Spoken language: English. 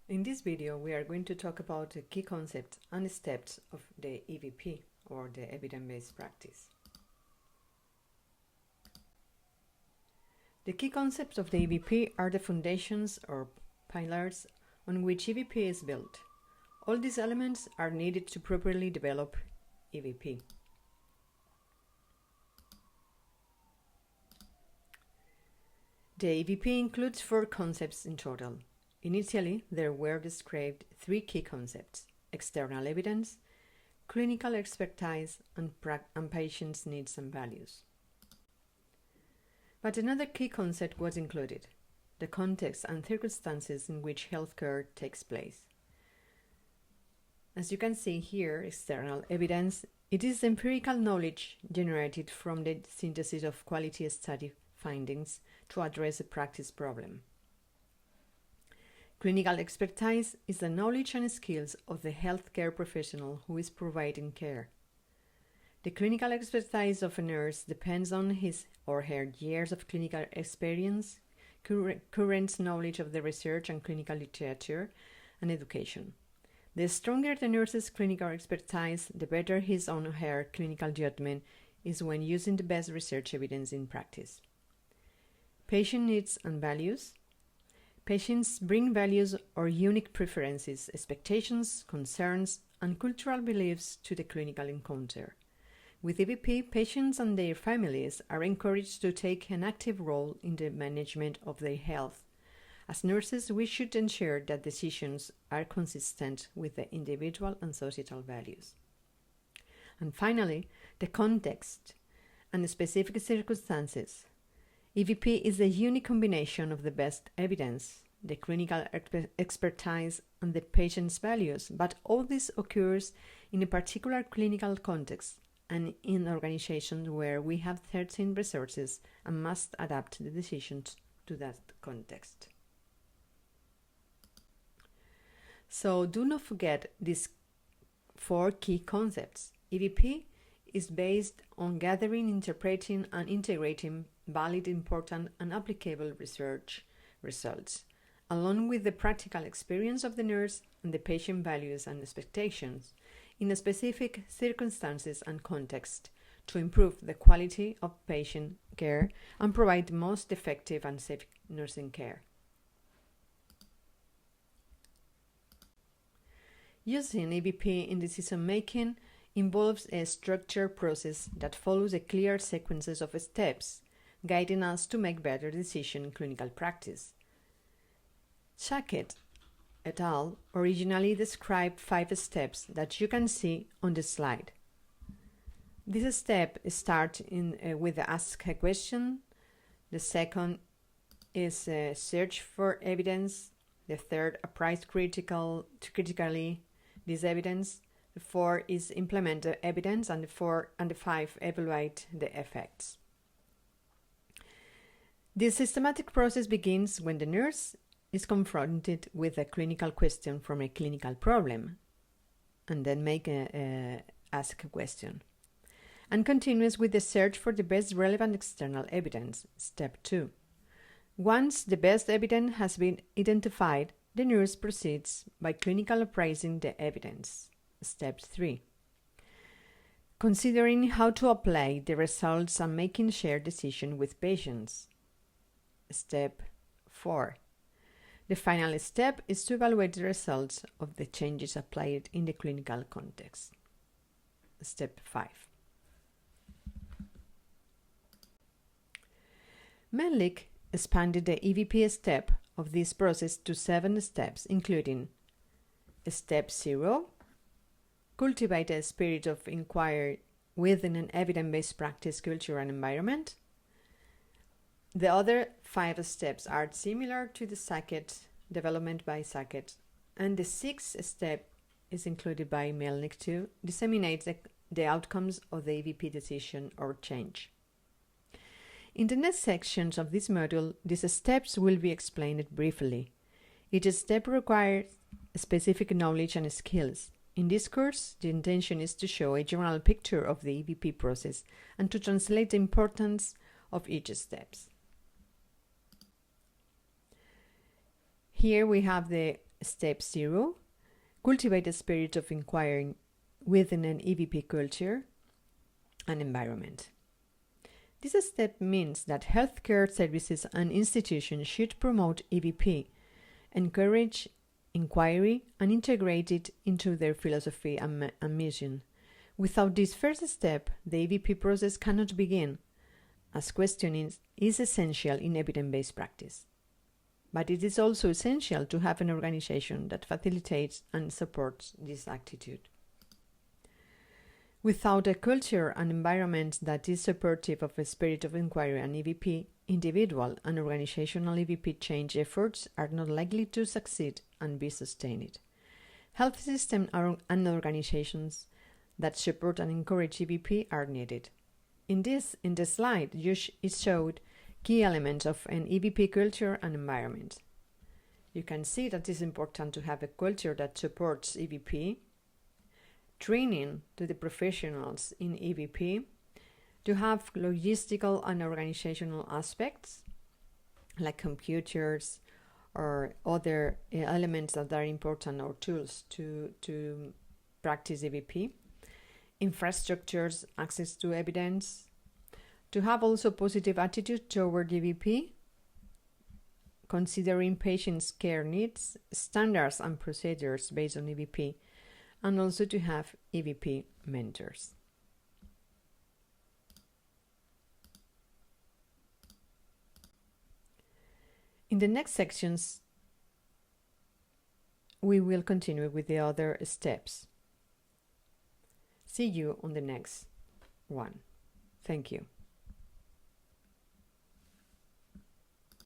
In this video, we are going to talk about the key concepts and steps of the EVP, or the evidence-based practice. The key concepts of the EVP are the foundations or pillars on which EVP is built. All these elements are needed to properly develop EVP. The EVP includes 4 concepts in total. Initially, there were described 3 key concepts: external evidence, clinical expertise, and patients' needs and values. But another key concept was included: the context and circumstances in which healthcare takes place. As you can see here, external evidence, it is empirical knowledge generated from the synthesis of quality study findings to address a practice problem. Clinical expertise is the knowledge and skills of the healthcare professional who is providing care. The clinical expertise of a nurse depends on his or her years of clinical experience, current knowledge of the research and clinical literature, and education. The stronger the nurse's clinical expertise, the better his or her clinical judgment is when using the best research evidence in practice. Patient needs and values. Patients bring values or unique preferences, expectations, concerns, and cultural beliefs to the clinical encounter. With EVP, patients and their families are encouraged to take an active role in the management of their health. As nurses, we should ensure that decisions are consistent with the individual and societal values. And finally, the context and specific circumstances. EVP is a unique combination of the best evidence, the clinical expertise, and the patient's values, but all this occurs in a particular clinical context and in organizations where we have 13 resources and must adapt the decisions to that context. So do not forget these 4 key concepts. EVP is based on gathering, interpreting, and integrating valid, important, and applicable research results, along with the practical experience of the nurse and the patient values and expectations in specific circumstances and context to improve the quality of patient care and provide the most effective and safe nursing care. Using EVP in decision-making involves a structured process that follows a clear sequences of steps, guiding us to make better decisions in clinical practice. Sackett et al. Originally described 5 steps that you can see on the slide. This step starts with the ask a question. The second is search for evidence. The third, appraise critically this evidence. The 4 is implement the evidence, and the 5 evaluate the effects. This systematic process begins when the nurse is confronted with a clinical question from a clinical problem, and then ask a question, and continues with the search for the best relevant external evidence, step 2. Once the best evidence has been identified, the nurse proceeds by clinical appraising the evidence, step 3. Considering how to apply the results and making shared decision with patients, step 4. The final step is to evaluate the results of the changes applied in the clinical context. Step 5. Menlich expanded the EVP step of this process to 7 steps, including step 0, cultivate a spirit of inquiry within an evidence-based practice culture and environment. The other 5 steps are similar to the Sackett development by Sackett, and the 6th step is included by Melnick to disseminate the outcomes of the EVP decision or change. In the next sections of this module, these steps will be explained briefly. Each step requires specific knowledge and skills. In this course, the intention is to show a general picture of the EVP process and to translate the importance of each step. Here we have the Step 0. Cultivate a spirit of inquiry within an EVP culture and environment. This step means that healthcare services and institutions should promote EVP, encourage inquiry, and integrate it into their philosophy and mission. Without this first step, the EVP process cannot begin, as questioning is essential in evidence-based practice. But it is also essential to have an organization that facilitates and supports this attitude. Without a culture and environment that is supportive of a spirit of inquiry and EVP, individual and organizational EVP change efforts are not likely to succeed and be sustained. Health systems and organizations that support and encourage EVP are needed. In the slide, it showed key elements of an EVP culture and environment. You can see that it is important to have a culture that supports EVP, training to the professionals in EVP, to have logistical and organizational aspects like computers or other elements that are important or tools to practice EVP, infrastructures, access to evidence, to have also positive attitude toward EVP, considering patients' care needs, standards and procedures based on EVP, and also to have EVP mentors. In the next sections, we will continue with the other steps. See you on the next one. Thank you.